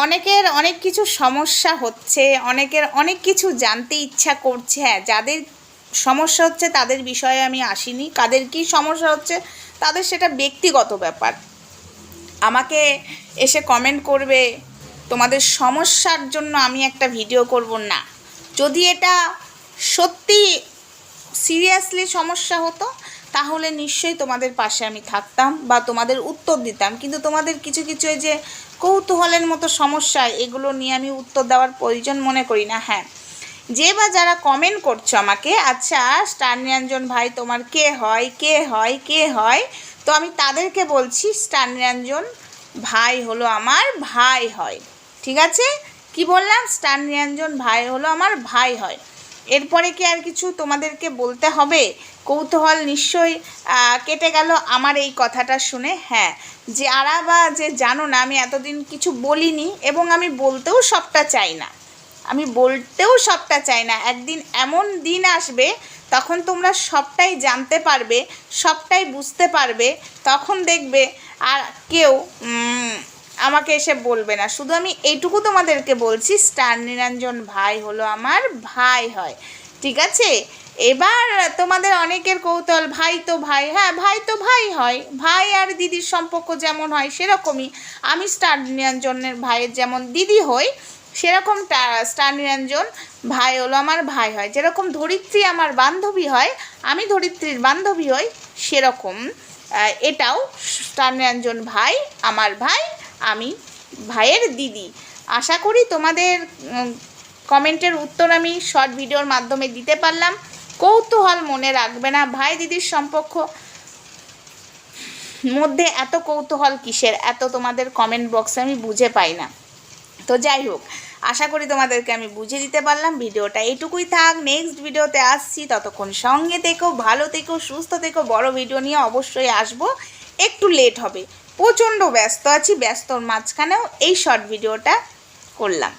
অনেকের অনেক কিছু সমস্যা হচ্ছে, অনেকের অনেক কিছু জানতে ইচ্ছা করছে। হ্যাঁ, যাদের সমস্যা হচ্ছে তাদের বিষয়ে আমি আসিনি, কাদের কী সমস্যা হচ্ছে তাদের সেটা ব্যক্তিগত ব্যাপার। আমাকে এসে কমেন্ট করবে, তোমাদের সমস্যার জন্য আমি একটা ভিডিও করব না। যদি এটা সত্যি সিরিয়াসলি সমস্যা হতো তাহলে নিশ্চয়ই তোমাদের পাশে আমি থাকতাম বা তোমাদের উত্তর দিতাম, কিন্তু তোমাদের কিছু কিছু যে কৌতূহলের মতো সমস্যা, এগুলো নিয়ে আমি উত্তর দেওয়ার প্রয়োজন মনে করি না। হ্যাঁ, যে বা যারা কমেন্ট করছো আমাকে, আচ্ছা স্টার নিরঞ্জন ভাই তোমার কে হয় কে হয় কে হয়, তো আমি তাদেরকে বলছি স্টার নিরঞ্জন ভাই হলো আমার ভাই হয়। ঠিক আছে, কি বললাম? স্টার নিরঞ্জন ভাই হলো আমার ভাই হয়। এরপরে কি আর কিছু তোমাদেরকে বলতে হবে? কৌতূহল নিশ্চয়ই কেটে গেল আমার এই কথাটা শুনে। হ্যাঁ, যারা বা যে জানো না আমি এতদিন কিছু বলিনি এবং আমি বলতেও সবটা চাই না, একদিন এমন দিন আসবে তখন তোমরা সবটাই জানতে পারবে, সবটাই বুঝতে পারবে, তখন দেখবে আর কেউ আমাকে এসে বলবে না। শুধু আমি এইটুকু তোমাদেরকে বলছি, স্টার নিরঞ্জন ভাই হলো আমার ভাই হয়। ঠিক আছে, এবার তোমাদের অনেকের কৌতূহল, ভাই তো ভাই, হ্যাঁ ভাই তো ভাই হয়, ভাই আর দিদির সম্পর্ক যেমন হয় সেরকমই আমি স্টার নিরঞ্জনের ভাইয়ের যেমন দিদি হই, সেরকম স্টার নিরঞ্জন ভাই হলো আমার ভাই হয়। যেরকম ধরিত্রী আমার বান্ধবী হয়, আমি ধরিত্রীর বান্ধবী হই, সেরকম এটাও স্টার নিরঞ্জন ভাই আমার ভাই, আমি ভাইয়ের দিদি। আশা করি তোমাদের কমেন্টের উত্তর আমি শর্ট ভিডিওর মাধ্যমে দিতে পারলাম। কৌতূহল মনে রাখবে না, ভাই দিদির সম্পর্ক মধ্যে এত কৌতূহল কিসের, এত তোমাদের কমেন্ট বক্সে আমি বুঝে পাই না। তো যাই হোক, আশা করি তোমাদেরকে আমি বুঝিয়ে দিতে পারলাম। ভিডিওটা এইটুকুই থাক, নেক্সট ভিডিওতে আসছি, ততক্ষণ সঙ্গে থেকো, ভালো থেকো, সুস্থ থেকো। বড় ভিডিও নিয়ে অবশ্যই আসবো, একটু লেট হবে, প্রচণ্ড ব্যস্ত আছি, ব্যস্তর মাঝখানেও এই শর্ট ভিডিওটা করলাম।